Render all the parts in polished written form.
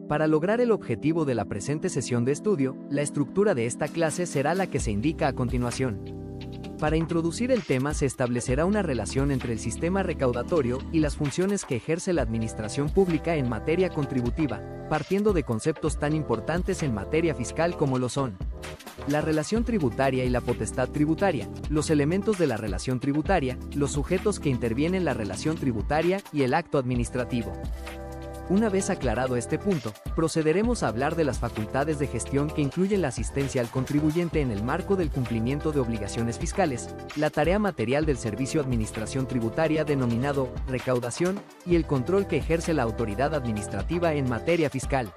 Para lograr el objetivo de la presente sesión de estudio, la estructura de esta clase será la que se indica a continuación. Para introducir el tema se establecerá una relación entre el sistema recaudatorio y las funciones que ejerce la administración pública en materia contributiva, partiendo de conceptos tan importantes en materia fiscal como lo son la relación tributaria y la potestad tributaria, los elementos de la relación tributaria, los sujetos que intervienen en la relación tributaria y el acto administrativo. Una vez aclarado este punto, procederemos a hablar de las facultades de gestión que incluyen la asistencia al contribuyente en el marco del cumplimiento de obligaciones fiscales, la tarea material del servicio administración tributaria denominado recaudación y el control que ejerce la autoridad administrativa en materia fiscal.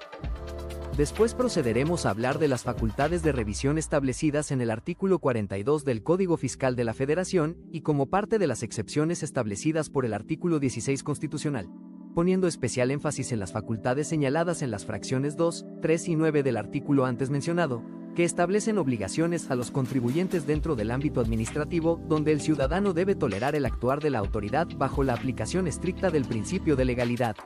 Después procederemos a hablar de las facultades de revisión establecidas en el artículo 42 del Código Fiscal de la Federación y como parte de las excepciones establecidas por el artículo 16 constitucional, poniendo especial énfasis en las facultades señaladas en las fracciones 2, 3 y 9 del artículo antes mencionado, que establecen obligaciones a los contribuyentes dentro del ámbito administrativo, donde el ciudadano debe tolerar el actuar de la autoridad bajo la aplicación estricta del principio de legalidad.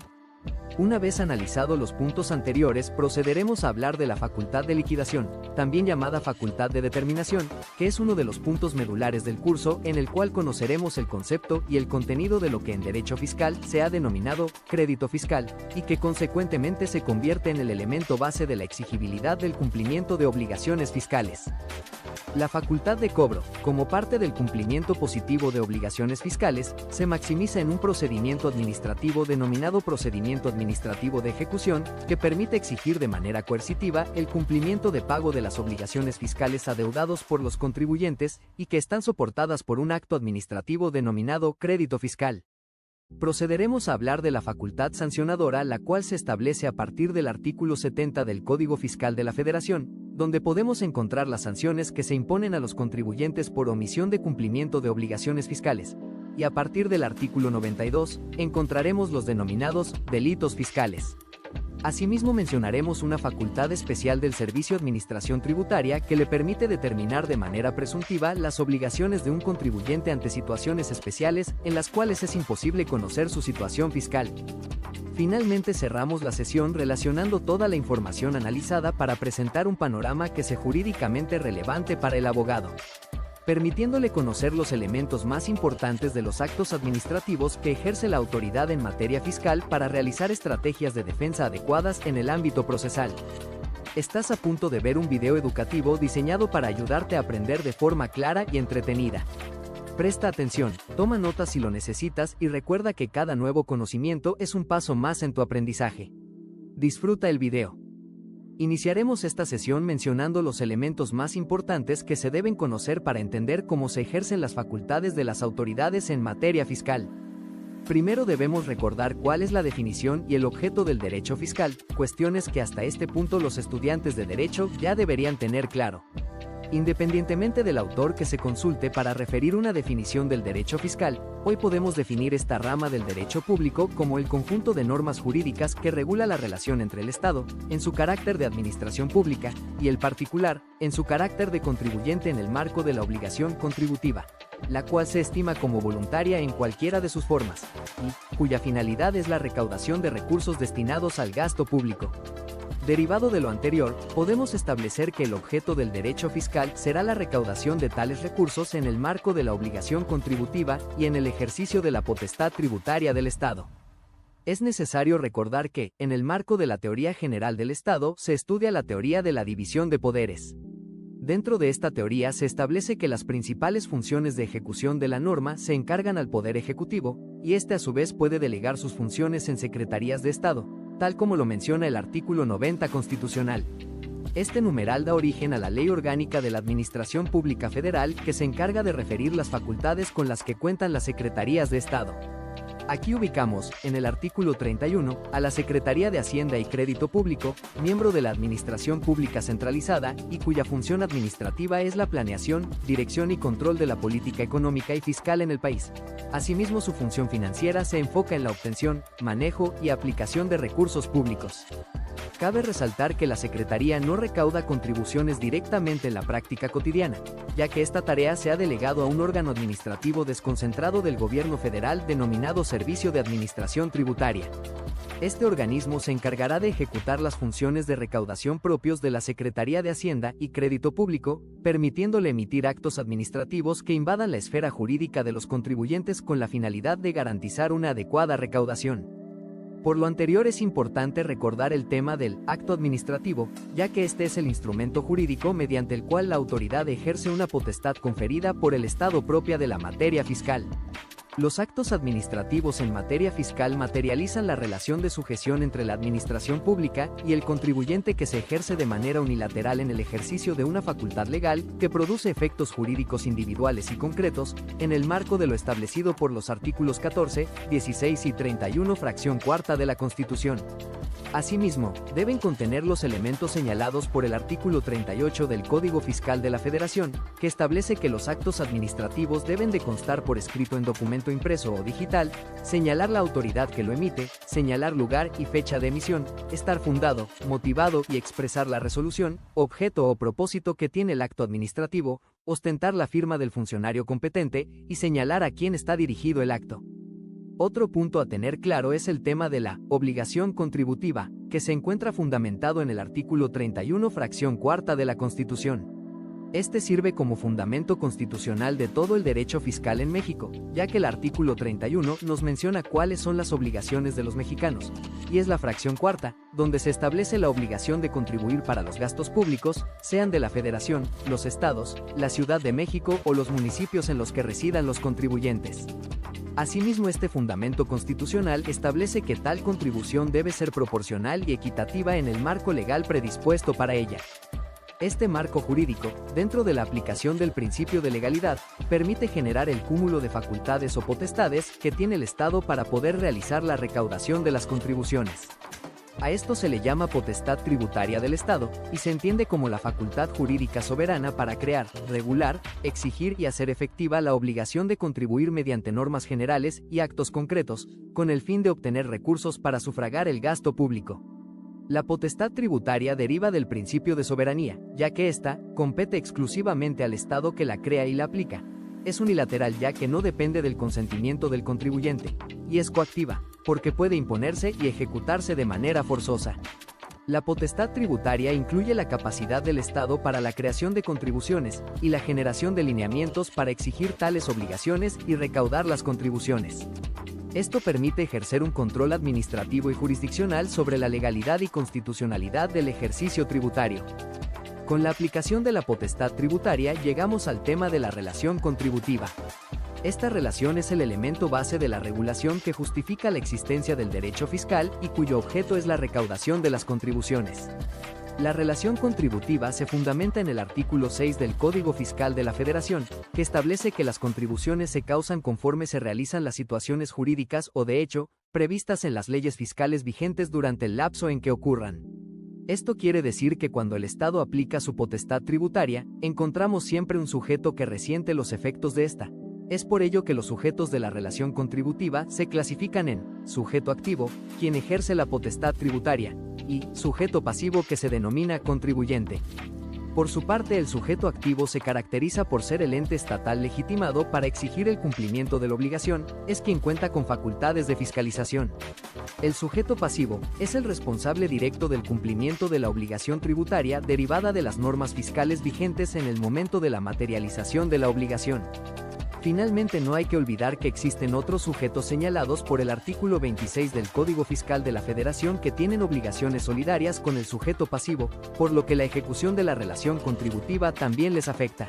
Una vez analizados los puntos anteriores, procederemos a hablar de la facultad de liquidación, también llamada facultad de determinación, que es uno de los puntos medulares del curso, en el cual conoceremos el concepto y el contenido de lo que en derecho fiscal se ha denominado crédito fiscal, y que consecuentemente se convierte en el elemento base de la exigibilidad del cumplimiento de obligaciones fiscales. La facultad de cobro, como parte del cumplimiento positivo de obligaciones fiscales, se maximiza en un procedimiento administrativo denominado procedimiento administrativo de ejecución, que permite exigir de manera coercitiva el cumplimiento de pago de las obligaciones fiscales adeudados por los contribuyentes y que están soportadas por un acto administrativo denominado crédito fiscal. Procederemos a hablar de la facultad sancionadora, la cual se establece a partir del artículo 70 del Código Fiscal de la Federación, donde podemos encontrar las sanciones que se imponen a los contribuyentes por omisión de cumplimiento de obligaciones fiscales, y a partir del artículo 92, encontraremos los denominados delitos fiscales. Asimismo mencionaremos una facultad especial del Servicio de Administración Tributaria que le permite determinar de manera presuntiva las obligaciones de un contribuyente ante situaciones especiales en las cuales es imposible conocer su situación fiscal. Finalmente cerramos la sesión relacionando toda la información analizada para presentar un panorama que sea jurídicamente relevante para el abogado, permitiéndole conocer los elementos más importantes de los actos administrativos que ejerce la autoridad en materia fiscal para realizar estrategias de defensa adecuadas en el ámbito procesal. Estás a punto de ver un video educativo diseñado para ayudarte a aprender de forma clara y entretenida. Presta atención, toma notas si lo necesitas y recuerda que cada nuevo conocimiento es un paso más en tu aprendizaje. Disfruta el video. Iniciaremos esta sesión mencionando los elementos más importantes que se deben conocer para entender cómo se ejercen las facultades de las autoridades en materia fiscal. Primero debemos recordar cuál es la definición y el objeto del derecho fiscal, cuestiones que hasta este punto los estudiantes de derecho ya deberían tener claro. Independientemente del autor que se consulte para referir una definición del derecho fiscal, hoy podemos definir esta rama del derecho público como el conjunto de normas jurídicas que regula la relación entre el Estado, en su carácter de administración pública, y el particular, en su carácter de contribuyente en el marco de la obligación contributiva, la cual se estima como voluntaria en cualquiera de sus formas, y cuya finalidad es la recaudación de recursos destinados al gasto público. Derivado de lo anterior, podemos establecer que el objeto del derecho fiscal será la recaudación de tales recursos en el marco de la obligación contributiva y en el ejercicio de la potestad tributaria del Estado. Es necesario recordar que, en el marco de la teoría general del Estado, se estudia la teoría de la división de poderes. Dentro de esta teoría se establece que las principales funciones de ejecución de la norma se encargan al Poder Ejecutivo, y este a su vez puede delegar sus funciones en secretarías de Estado, tal como lo menciona el artículo 90 constitucional. Este numeral da origen a la Ley Orgánica de la Administración Pública Federal que se encarga de referir las facultades con las que cuentan las secretarías de Estado. Aquí ubicamos, en el artículo 31, a la Secretaría de Hacienda y Crédito Público, miembro de la Administración Pública Centralizada y cuya función administrativa es la planeación, dirección y control de la política económica y fiscal en el país. Asimismo, su función financiera se enfoca en la obtención, manejo y aplicación de recursos públicos. Cabe resaltar que la Secretaría no recauda contribuciones directamente en la práctica cotidiana, ya que esta tarea se ha delegado a un órgano administrativo desconcentrado del gobierno federal denominado Servicio de Administración Tributaria. Este organismo se encargará de ejecutar las funciones de recaudación propios de la Secretaría de Hacienda y Crédito Público, permitiéndole emitir actos administrativos que invadan la esfera jurídica de los contribuyentes con la finalidad de garantizar una adecuada recaudación. Por lo anterior es importante recordar el tema del acto administrativo, ya que este es el instrumento jurídico mediante el cual la autoridad ejerce una potestad conferida por el Estado propia de la materia fiscal. Los actos administrativos en materia fiscal materializan la relación de sujeción entre la administración pública y el contribuyente que se ejerce de manera unilateral en el ejercicio de una facultad legal que produce efectos jurídicos individuales y concretos, en el marco de lo establecido por los artículos 14, 16 y 31 fracción cuarta de la Constitución. Asimismo, deben contener los elementos señalados por el artículo 38 del Código Fiscal de la Federación, que establece que los actos administrativos deben de constar por escrito en documento impreso o digital, señalar la autoridad que lo emite, señalar lugar y fecha de emisión, estar fundado, motivado y expresar la resolución, objeto o propósito que tiene el acto administrativo, ostentar la firma del funcionario competente y señalar a quién está dirigido el acto. Otro punto a tener claro es el tema de la obligación contributiva, que se encuentra fundamentado en el artículo 31 fracción cuarta de la Constitución. Este sirve como fundamento constitucional de todo el derecho fiscal en México, ya que el artículo 31 nos menciona cuáles son las obligaciones de los mexicanos, y es la fracción cuarta, donde se establece la obligación de contribuir para los gastos públicos, sean de la Federación, los estados, la Ciudad de México o los municipios en los que residan los contribuyentes. Asimismo, este fundamento constitucional establece que tal contribución debe ser proporcional y equitativa en el marco legal predispuesto para ella. Este marco jurídico, dentro de la aplicación del principio de legalidad, permite generar el cúmulo de facultades o potestades que tiene el Estado para poder realizar la recaudación de las contribuciones. A esto se le llama potestad tributaria del Estado, y se entiende como la facultad jurídica soberana para crear, regular, exigir y hacer efectiva la obligación de contribuir mediante normas generales y actos concretos, con el fin de obtener recursos para sufragar el gasto público. La potestad tributaria deriva del principio de soberanía, ya que ésta compete exclusivamente al Estado que la crea y la aplica. Es unilateral ya que no depende del consentimiento del contribuyente, y es coactiva, porque puede imponerse y ejecutarse de manera forzosa. La potestad tributaria incluye la capacidad del Estado para la creación de contribuciones y la generación de lineamientos para exigir tales obligaciones y recaudar las contribuciones. Esto permite ejercer un control administrativo y jurisdiccional sobre la legalidad y constitucionalidad del ejercicio tributario. Con la aplicación de la potestad tributaria llegamos al tema de la relación contributiva. Esta relación es el elemento base de la regulación que justifica la existencia del derecho fiscal y cuyo objeto es la recaudación de las contribuciones. La relación contributiva se fundamenta en el artículo 6 del Código Fiscal de la Federación, que establece que las contribuciones se causan conforme se realizan las situaciones jurídicas o de hecho, previstas en las leyes fiscales vigentes durante el lapso en que ocurran. Esto quiere decir que cuando el Estado aplica su potestad tributaria, encontramos siempre un sujeto que resiente los efectos de esta. Es por ello que los sujetos de la relación contributiva se clasifican en sujeto activo, quien ejerce la potestad tributaria, y sujeto pasivo que se denomina contribuyente. Por su parte, el sujeto activo se caracteriza por ser el ente estatal legitimado para exigir el cumplimiento de la obligación, es quien cuenta con facultades de fiscalización. El sujeto pasivo es el responsable directo del cumplimiento de la obligación tributaria derivada de las normas fiscales vigentes en el momento de la materialización de la obligación. Finalmente, no hay que olvidar que existen otros sujetos señalados por el artículo 26 del Código Fiscal de la Federación que tienen obligaciones solidarias con el sujeto pasivo, por lo que la ejecución de la relación contributiva también les afecta.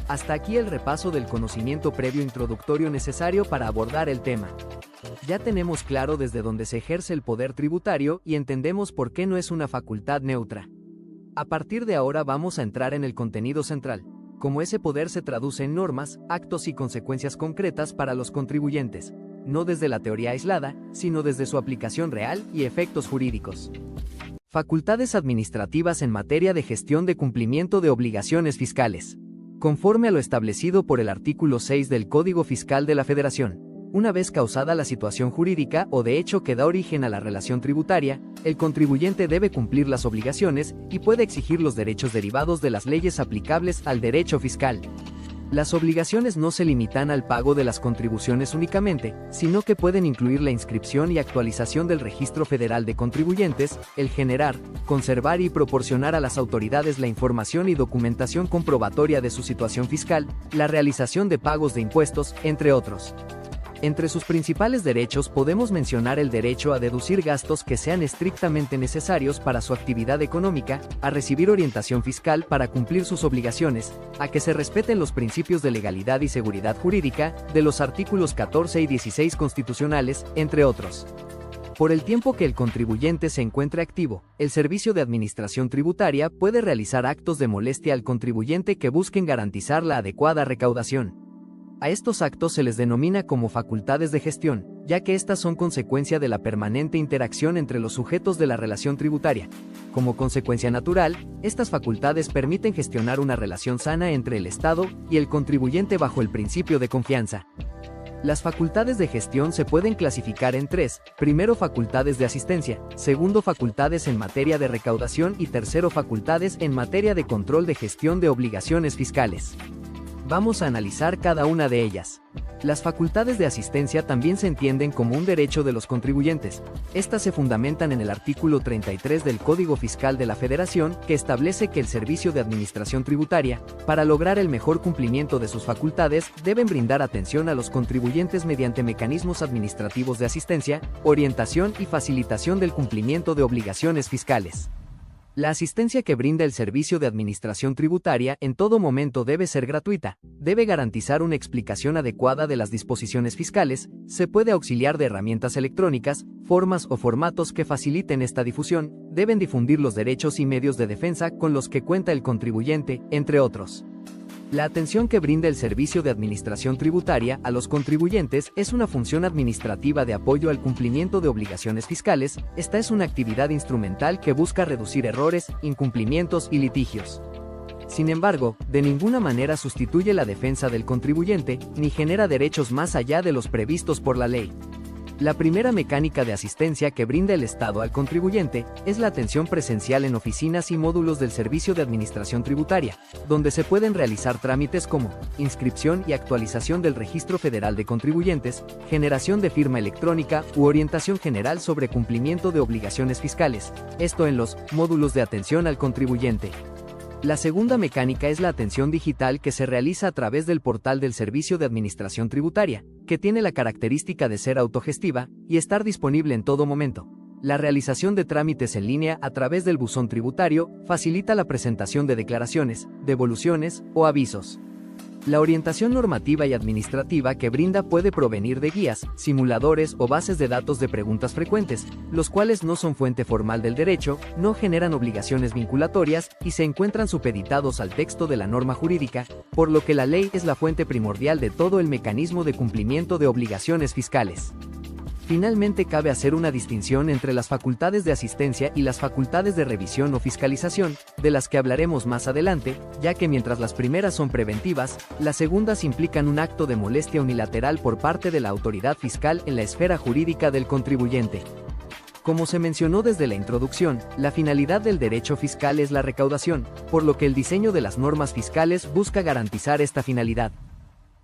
Hasta aquí el repaso del conocimiento previo introductorio necesario para abordar el tema. Ya tenemos claro desde dónde se ejerce el poder tributario y entendemos por qué no es una facultad neutra. A partir de ahora vamos a entrar en el contenido central. Cómo ese poder se traduce en normas, actos y consecuencias concretas para los contribuyentes, no desde la teoría aislada, sino desde su aplicación real y efectos jurídicos. Facultades administrativas en materia de gestión de cumplimiento de obligaciones fiscales. Conforme a lo establecido por el artículo 6 del Código Fiscal de la Federación, Una vez causada la situación jurídica o de hecho que da origen a la relación tributaria, el contribuyente debe cumplir las obligaciones y puede exigir los derechos derivados de las leyes aplicables al derecho fiscal. Las obligaciones no se limitan al pago de las contribuciones únicamente, sino que pueden incluir la inscripción y actualización del Registro Federal de Contribuyentes, el generar, conservar y proporcionar a las autoridades la información y documentación comprobatoria de su situación fiscal, la realización de pagos de impuestos, entre otros. Entre sus principales derechos podemos mencionar el derecho a deducir gastos que sean estrictamente necesarios para su actividad económica, a recibir orientación fiscal para cumplir sus obligaciones, a que se respeten los principios de legalidad y seguridad jurídica, de los artículos 14 y 16 constitucionales, entre otros. Por el tiempo que el contribuyente se encuentre activo, el Servicio de Administración Tributaria puede realizar actos de molestia al contribuyente que busquen garantizar la adecuada recaudación. A estos actos se les denomina como facultades de gestión, ya que estas son consecuencia de la permanente interacción entre los sujetos de la relación tributaria. Como consecuencia natural, estas facultades permiten gestionar una relación sana entre el Estado y el contribuyente bajo el principio de confianza. Las facultades de gestión se pueden clasificar en tres: primero, facultades de asistencia; segundo, facultades en materia de recaudación; y tercero, facultades en materia de control de gestión de obligaciones fiscales. Vamos a analizar cada una de ellas. Las facultades de asistencia también se entienden como un derecho de los contribuyentes. Estas se fundamentan en el artículo 33 del Código Fiscal de la Federación, que establece que el Servicio de Administración Tributaria, para lograr el mejor cumplimiento de sus facultades, deben brindar atención a los contribuyentes mediante mecanismos administrativos de asistencia, orientación y facilitación del cumplimiento de obligaciones fiscales. La asistencia que brinda el Servicio de Administración Tributaria en todo momento debe ser gratuita, debe garantizar una explicación adecuada de las disposiciones fiscales, se puede auxiliar de herramientas electrónicas, formas o formatos que faciliten esta difusión, deben difundir los derechos y medios de defensa con los que cuenta el contribuyente, entre otros. La atención que brinda el Servicio de Administración Tributaria a los contribuyentes es una función administrativa de apoyo al cumplimiento de obligaciones fiscales. Esta es una actividad instrumental que busca reducir errores, incumplimientos y litigios. Sin embargo, de ninguna manera sustituye la defensa del contribuyente, ni genera derechos más allá de los previstos por la ley. La primera mecánica de asistencia que brinda el Estado al contribuyente es la atención presencial en oficinas y módulos del Servicio de Administración Tributaria, donde se pueden realizar trámites como inscripción y actualización del Registro Federal de Contribuyentes, generación de firma electrónica u orientación general sobre cumplimiento de obligaciones fiscales, esto en los módulos de atención al contribuyente. La segunda mecánica es la atención digital, que se realiza a través del portal del Servicio de Administración Tributaria, que tiene la característica de ser autogestiva y estar disponible en todo momento. La realización de trámites en línea a través del buzón tributario facilita la presentación de declaraciones, devoluciones o avisos. La orientación normativa y administrativa que brinda puede provenir de guías, simuladores o bases de datos de preguntas frecuentes, los cuales no son fuente formal del derecho, no generan obligaciones vinculatorias y se encuentran supeditados al texto de la norma jurídica, por lo que la ley es la fuente primordial de todo el mecanismo de cumplimiento de obligaciones fiscales. Finalmente, cabe hacer una distinción entre las facultades de asistencia y las facultades de revisión o fiscalización, de las que hablaremos más adelante, ya que mientras las primeras son preventivas, las segundas implican un acto de molestia unilateral por parte de la autoridad fiscal en la esfera jurídica del contribuyente. Como se mencionó desde la introducción, la finalidad del derecho fiscal es la recaudación, por lo que el diseño de las normas fiscales busca garantizar esta finalidad.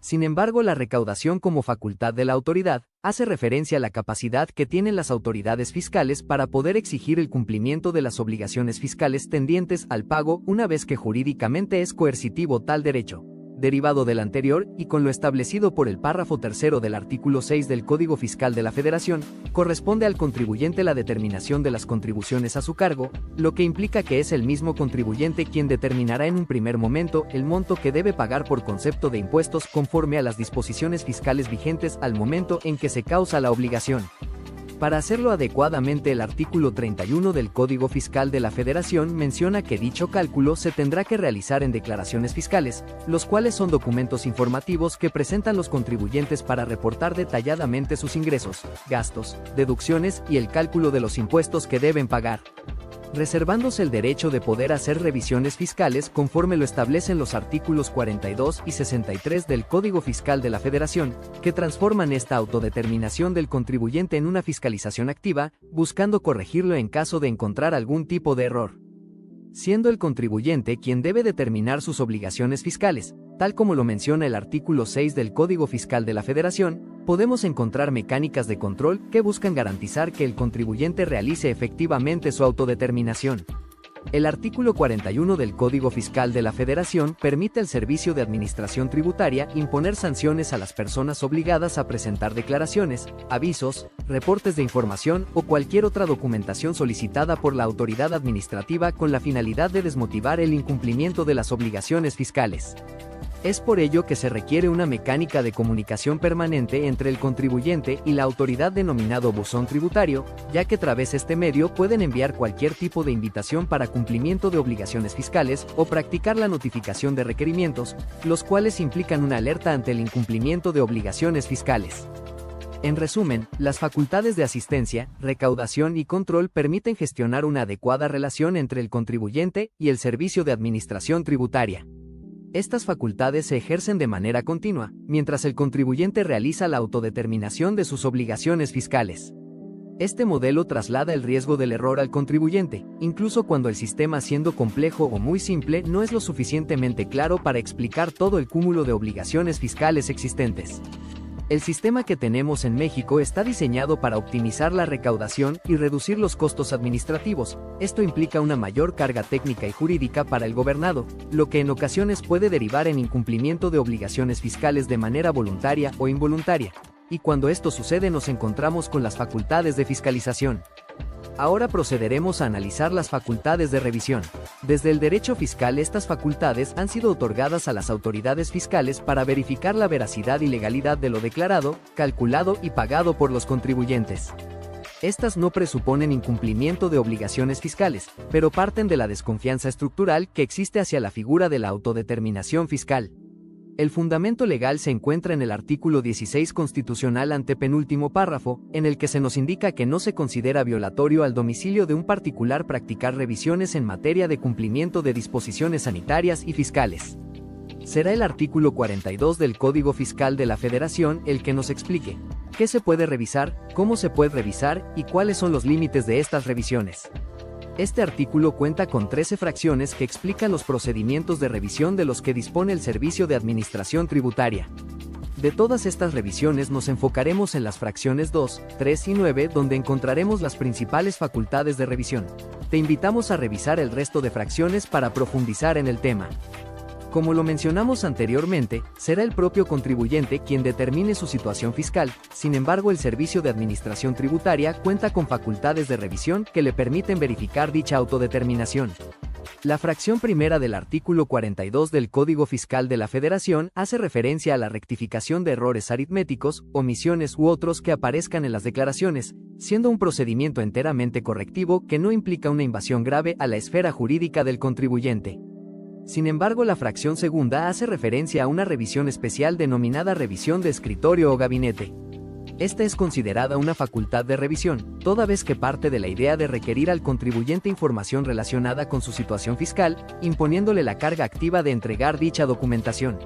Sin embargo, la recaudación como facultad de la autoridad hace referencia a la capacidad que tienen las autoridades fiscales para poder exigir el cumplimiento de las obligaciones fiscales tendientes al pago una vez que jurídicamente es coercitivo tal derecho. Derivado del anterior, y con lo establecido por el párrafo tercero del artículo 6 del Código Fiscal de la Federación, corresponde al contribuyente la determinación de las contribuciones a su cargo, lo que implica que es el mismo contribuyente quien determinará en un primer momento el monto que debe pagar por concepto de impuestos conforme a las disposiciones fiscales vigentes al momento en que se causa la obligación. Para hacerlo adecuadamente, el artículo 31 del Código Fiscal de la Federación menciona que dicho cálculo se tendrá que realizar en declaraciones fiscales, los cuales son documentos informativos que presentan los contribuyentes para reportar detalladamente sus ingresos, gastos, deducciones y el cálculo de los impuestos que deben pagar. reservándose el derecho de poder hacer revisiones fiscales conforme lo establecen los artículos 42 y 63 del Código Fiscal de la Federación, que transforman esta autodeterminación del contribuyente en una fiscalización activa, buscando corregirlo en caso de encontrar algún tipo de error. Siendo el contribuyente quien debe determinar sus obligaciones fiscales, tal como lo menciona el artículo 6 del Código Fiscal de la Federación, podemos encontrar mecánicas de control que buscan garantizar que el contribuyente realice efectivamente su autodeterminación. El artículo 41 del Código Fiscal de la Federación permite al Servicio de Administración Tributaria imponer sanciones a las personas obligadas a presentar declaraciones, avisos, reportes de información o cualquier otra documentación solicitada por la autoridad administrativa con la finalidad de desmotivar el incumplimiento de las obligaciones fiscales. Es por ello que se requiere una mecánica de comunicación permanente entre el contribuyente y la autoridad denominado buzón tributario, ya que a través de este medio pueden enviar cualquier tipo de invitación para cumplimiento de obligaciones fiscales o practicar la notificación de requerimientos, los cuales implican una alerta ante el incumplimiento de obligaciones fiscales. En resumen, las facultades de asistencia, recaudación y control permiten gestionar una adecuada relación entre el contribuyente y el Servicio de Administración Tributaria. Estas facultades se ejercen de manera continua, mientras el contribuyente realiza la autodeterminación de sus obligaciones fiscales. Este modelo traslada el riesgo del error al contribuyente, incluso cuando el sistema, siendo complejo o muy simple, no es lo suficientemente claro para explicar todo el cúmulo de obligaciones fiscales existentes. El sistema que tenemos en México está diseñado para optimizar la recaudación y reducir los costos administrativos. Esto implica una mayor carga técnica y jurídica para el gobernado, lo que en ocasiones puede derivar en incumplimiento de obligaciones fiscales de manera voluntaria o involuntaria. Y cuando esto sucede nos encontramos con las facultades de fiscalización. Ahora procederemos a analizar las facultades de revisión. Desde el derecho fiscal, estas facultades han sido otorgadas a las autoridades fiscales para verificar la veracidad y legalidad de lo declarado, calculado y pagado por los contribuyentes. Estas no presuponen incumplimiento de obligaciones fiscales, pero parten de la desconfianza estructural que existe hacia la figura de la autodeterminación fiscal. El fundamento legal se encuentra en el artículo 16 constitucional antepenúltimo párrafo, en el que se nos indica que no se considera violatorio al domicilio de un particular practicar revisiones en materia de cumplimiento de disposiciones sanitarias y fiscales. Será el artículo 42 del Código Fiscal de la Federación el que nos explique qué se puede revisar, cómo se puede revisar y cuáles son los límites de estas revisiones. Este artículo cuenta con 13 fracciones que explican los procedimientos de revisión de los que dispone el Servicio de Administración Tributaria. De todas estas revisiones nos enfocaremos en las fracciones 2, 3 y 9, donde encontraremos las principales facultades de revisión. Te invitamos a revisar el resto de fracciones para profundizar en el tema. Como lo mencionamos anteriormente, será el propio contribuyente quien determine su situación fiscal. Sin embargo, el Servicio de Administración Tributaria cuenta con facultades de revisión que le permiten verificar dicha autodeterminación. La fracción primera del artículo 42 del Código Fiscal de la Federación hace referencia a la rectificación de errores aritméticos, omisiones u otros que aparezcan en las declaraciones, siendo un procedimiento enteramente correctivo que no implica una invasión grave a la esfera jurídica del contribuyente. Sin embargo, la fracción segunda hace referencia a una revisión especial denominada revisión de escritorio o gabinete. Esta es considerada una facultad de revisión, toda vez que parte de la idea de requerir al contribuyente información relacionada con su situación fiscal, imponiéndole la carga activa de entregar dicha documentación.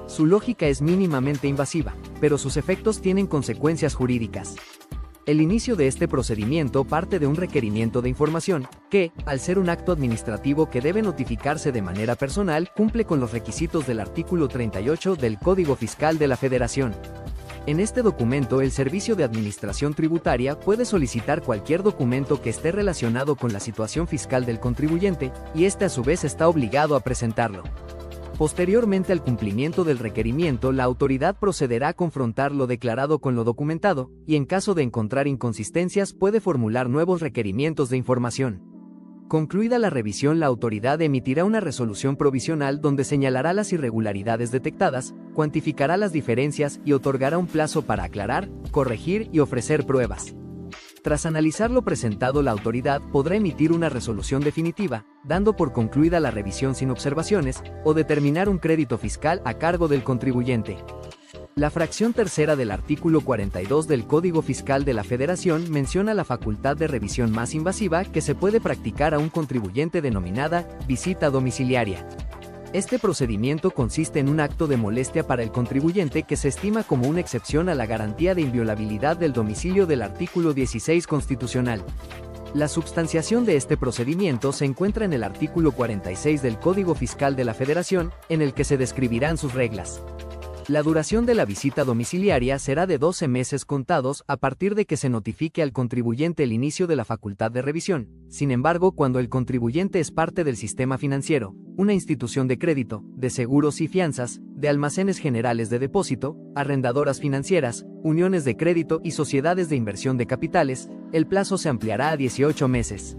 Su lógica es mínimamente invasiva, pero sus efectos tienen consecuencias jurídicas. El inicio de este procedimiento parte de un requerimiento de información, que, al ser un acto administrativo que debe notificarse de manera personal, cumple con los requisitos del artículo 38 del Código Fiscal de la Federación. En este documento, el Servicio de Administración Tributaria puede solicitar cualquier documento que esté relacionado con la situación fiscal del contribuyente, y este a su vez está obligado a presentarlo. Posteriormente al cumplimiento del requerimiento, la autoridad procederá a confrontar lo declarado con lo documentado, y en caso de encontrar inconsistencias puede formular nuevos requerimientos de información. Concluida la revisión, la autoridad emitirá una resolución provisional donde señalará las irregularidades detectadas, cuantificará las diferencias y otorgará un plazo para aclarar, corregir y ofrecer pruebas. Tras analizar lo presentado, la autoridad podrá emitir una resolución definitiva, dando por concluida la revisión sin observaciones, o determinar un crédito fiscal a cargo del contribuyente. La fracción tercera del artículo 42 del Código Fiscal de la Federación menciona la facultad de revisión más invasiva que se puede practicar a un contribuyente denominada visita domiciliaria. Este procedimiento consiste en un acto de molestia para el contribuyente que se estima como una excepción a la garantía de inviolabilidad del domicilio del artículo 16 constitucional. La substanciación de este procedimiento se encuentra en el artículo 46 del Código Fiscal de la Federación, en el que se describirán sus reglas. La duración de la visita domiciliaria será de 12 meses contados a partir de que se notifique al contribuyente el inicio de la facultad de revisión. Sin embargo, cuando el contribuyente es parte del sistema financiero, una institución de crédito, de seguros y fianzas, de almacenes generales de depósito, arrendadoras financieras, uniones de crédito y sociedades de inversión de capitales, el plazo se ampliará a 18 meses.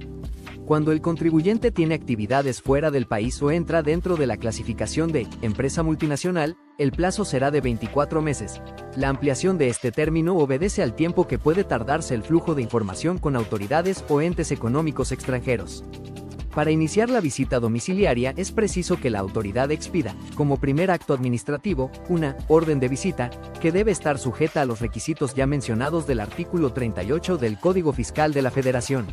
Cuando el contribuyente tiene actividades fuera del país o entra dentro de la clasificación de empresa multinacional, el plazo será de 24 meses. La ampliación de este término obedece al tiempo que puede tardarse el flujo de información con autoridades o entes económicos extranjeros. Para iniciar la visita domiciliaria es preciso que la autoridad expida, como primer acto administrativo, una orden de visita, que debe estar sujeta a los requisitos ya mencionados del artículo 38 del Código Fiscal de la Federación.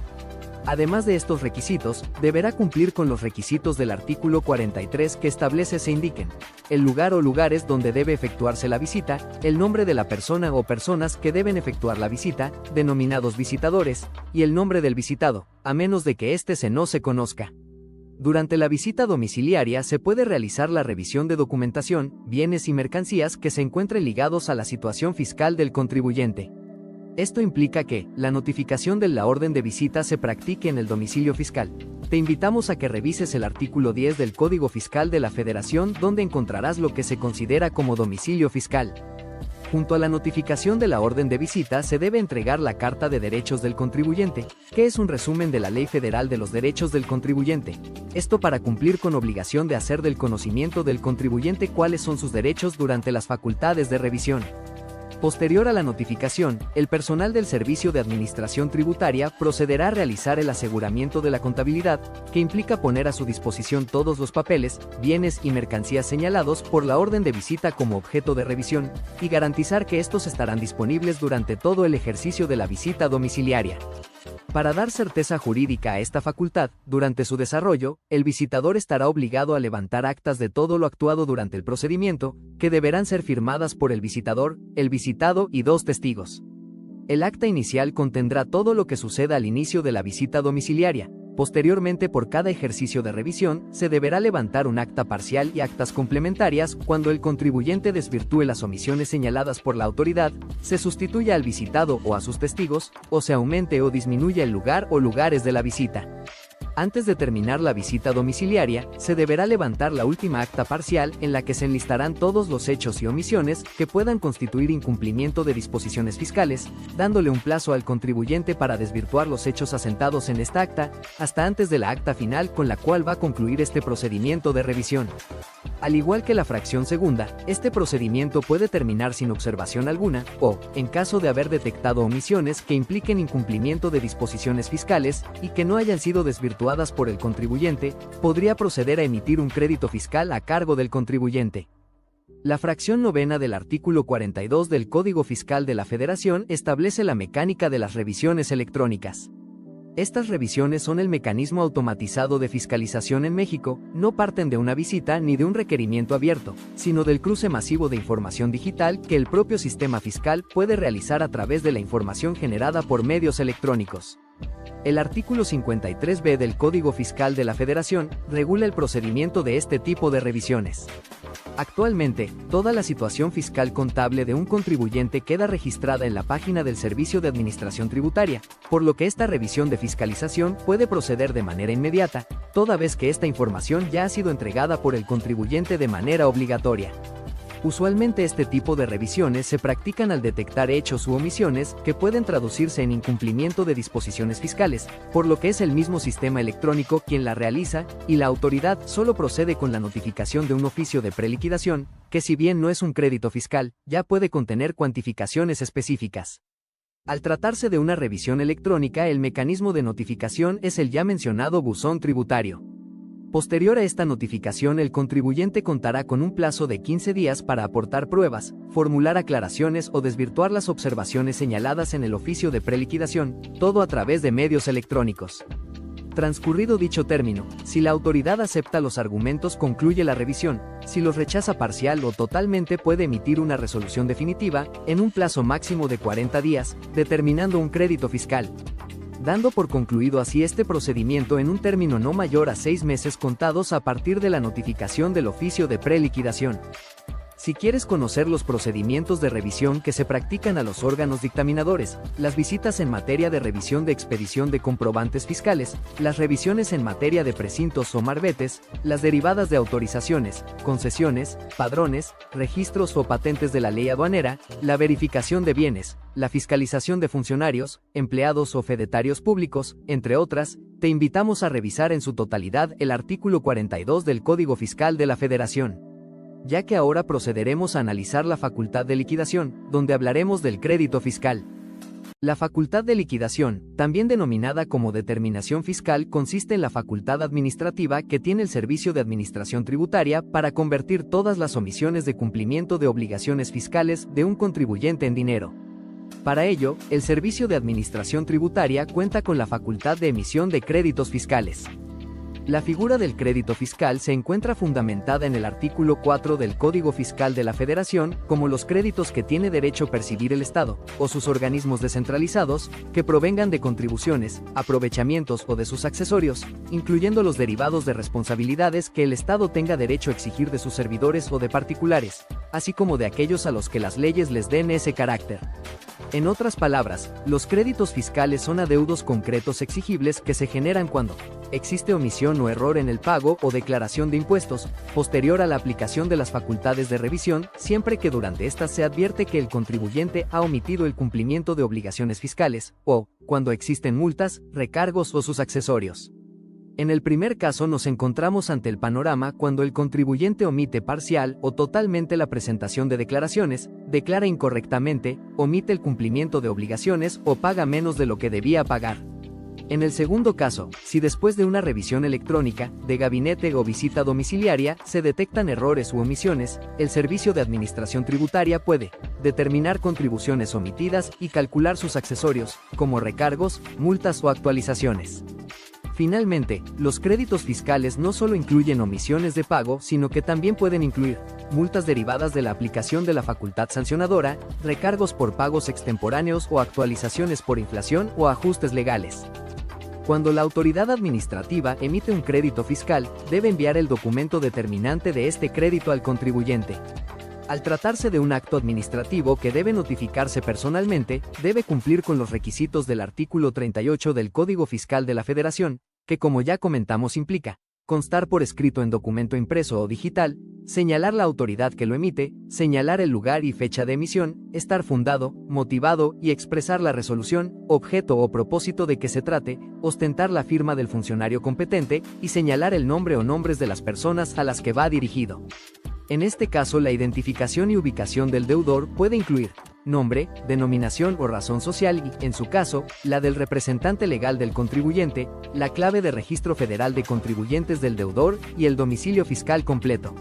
Además de estos requisitos, deberá cumplir con los requisitos del artículo 43 que establece se indiquen el lugar o lugares donde debe efectuarse la visita, el nombre de la persona o personas que deben efectuar la visita, denominados visitadores, y el nombre del visitado, a menos de que éste no se conozca. Durante la visita domiciliaria se puede realizar la revisión de documentación, bienes y mercancías que se encuentren ligados a la situación fiscal del contribuyente. Esto implica que la notificación de la orden de visita se practique en el domicilio fiscal. Te invitamos a que revises el artículo 10 del Código Fiscal de la Federación, donde encontrarás lo que se considera como domicilio fiscal. Junto a la notificación de la orden de visita se debe entregar la Carta de Derechos del Contribuyente, que es un resumen de la Ley Federal de los Derechos del Contribuyente. Esto para cumplir con obligación de hacer del conocimiento del contribuyente cuáles son sus derechos durante las facultades de revisión. Posterior a la notificación, el personal del Servicio de Administración Tributaria procederá a realizar el aseguramiento de la contabilidad, que implica poner a su disposición todos los papeles, bienes y mercancías señalados por la orden de visita como objeto de revisión, y garantizar que estos estarán disponibles durante todo el ejercicio de la visita domiciliaria. Para dar certeza jurídica a esta facultad, durante su desarrollo, el visitador estará obligado a levantar actas de todo lo actuado durante el procedimiento, que deberán ser firmadas por el visitador, el visitado y 2 testigos. El acta inicial contendrá todo lo que suceda al inicio de la visita domiciliaria. Posteriormente, por cada ejercicio de revisión, se deberá levantar un acta parcial y actas complementarias cuando el contribuyente desvirtúe las omisiones señaladas por la autoridad, se sustituya al visitado o a sus testigos, o se aumente o disminuya el lugar o lugares de la visita. Antes de terminar la visita domiciliaria, se deberá levantar la última acta parcial en la que se enlistarán todos los hechos y omisiones que puedan constituir incumplimiento de disposiciones fiscales, dándole un plazo al contribuyente para desvirtuar los hechos asentados en esta acta, hasta antes de la acta final con la cual va a concluir este procedimiento de revisión. Al igual que la fracción segunda, este procedimiento puede terminar sin observación alguna, o, en caso de haber detectado omisiones que impliquen incumplimiento de disposiciones fiscales y que no hayan sido desvirtuadas por el contribuyente, podría proceder a emitir un crédito fiscal a cargo del contribuyente. La fracción novena del artículo 42 del Código Fiscal de la Federación establece la mecánica de las revisiones electrónicas. Estas revisiones son el mecanismo automatizado de fiscalización en México, no parten de una visita ni de un requerimiento abierto, sino del cruce masivo de información digital que el propio sistema fiscal puede realizar a través de la información generada por medios electrónicos. El artículo 53b del Código Fiscal de la Federación regula el procedimiento de este tipo de revisiones. Actualmente, toda la situación fiscal contable de un contribuyente queda registrada en la página del Servicio de Administración Tributaria, por lo que esta revisión de fiscalización puede proceder de manera inmediata, toda vez que esta información ya ha sido entregada por el contribuyente de manera obligatoria. Usualmente este tipo de revisiones se practican al detectar hechos u omisiones que pueden traducirse en incumplimiento de disposiciones fiscales, por lo que es el mismo sistema electrónico quien la realiza, y la autoridad solo procede con la notificación de un oficio de preliquidación, que si bien no es un crédito fiscal, ya puede contener cuantificaciones específicas. Al tratarse de una revisión electrónica, el mecanismo de notificación es el ya mencionado buzón tributario. Posterior a esta notificación, el contribuyente contará con un plazo de 15 días para aportar pruebas, formular aclaraciones o desvirtuar las observaciones señaladas en el oficio de preliquidación, todo a través de medios electrónicos. Transcurrido dicho término, si la autoridad acepta los argumentos, concluye la revisión; si los rechaza parcial o totalmente, puede emitir una resolución definitiva, en un plazo máximo de 40 días, determinando un crédito fiscal, dando por concluido así este procedimiento en un término no mayor a 6 meses contados a partir de la notificación del oficio de preliquidación. Si quieres conocer los procedimientos de revisión que se practican a los órganos dictaminadores, las visitas en materia de revisión de expedición de comprobantes fiscales, las revisiones en materia de precintos o marbetes, las derivadas de autorizaciones, concesiones, padrones, registros o patentes de la ley aduanera, la verificación de bienes, la fiscalización de funcionarios, empleados o fedatarios públicos, entre otras, te invitamos a revisar en su totalidad el artículo 42 del Código Fiscal de la Federación. Ya que ahora procederemos a analizar la facultad de liquidación, donde hablaremos del crédito fiscal. La facultad de liquidación, también denominada como determinación fiscal, consiste en la facultad administrativa que tiene el Servicio de Administración Tributaria para convertir todas las omisiones de cumplimiento de obligaciones fiscales de un contribuyente en dinero. Para ello, el Servicio de Administración Tributaria cuenta con la facultad de emisión de créditos fiscales. La figura del crédito fiscal se encuentra fundamentada en el artículo 4 del Código Fiscal de la Federación, como los créditos que tiene derecho percibir el Estado, o sus organismos descentralizados, que provengan de contribuciones, aprovechamientos o de sus accesorios, incluyendo los derivados de responsabilidades que el Estado tenga derecho a exigir de sus servidores o de particulares, así como de aquellos a los que las leyes les den ese carácter. En otras palabras, los créditos fiscales son adeudos concretos exigibles que se generan cuando existe omisión o error en el pago o declaración de impuestos, posterior a la aplicación de las facultades de revisión, siempre que durante estas se advierte que el contribuyente ha omitido el cumplimiento de obligaciones fiscales, o cuando existen multas, recargos o sus accesorios. En el primer caso nos encontramos ante el panorama cuando el contribuyente omite parcial o totalmente la presentación de declaraciones, declara incorrectamente, omite el cumplimiento de obligaciones o paga menos de lo que debía pagar. En el segundo caso, si después de una revisión electrónica, de gabinete o visita domiciliaria, se detectan errores u omisiones, el Servicio de Administración Tributaria puede determinar contribuciones omitidas y calcular sus accesorios, como recargos, multas o actualizaciones. Finalmente, los créditos fiscales no solo incluyen omisiones de pago, sino que también pueden incluir multas derivadas de la aplicación de la facultad sancionadora, recargos por pagos extemporáneos o actualizaciones por inflación o ajustes legales. Cuando la autoridad administrativa emite un crédito fiscal, debe enviar el documento determinante de este crédito al contribuyente. Al tratarse de un acto administrativo que debe notificarse personalmente, debe cumplir con los requisitos del artículo 38 del Código Fiscal de la Federación, que como ya comentamos implica constar por escrito en documento impreso o digital, señalar la autoridad que lo emite, señalar el lugar y fecha de emisión, estar fundado, motivado y expresar la resolución, objeto o propósito de que se trate, ostentar la firma del funcionario competente y señalar el nombre o nombres de las personas a las que va dirigido. En este caso, la identificación y ubicación del deudor puede incluir nombre, denominación o razón social y, en su caso, la del representante legal del contribuyente, la clave de registro federal de contribuyentes del deudor y el domicilio fiscal completo.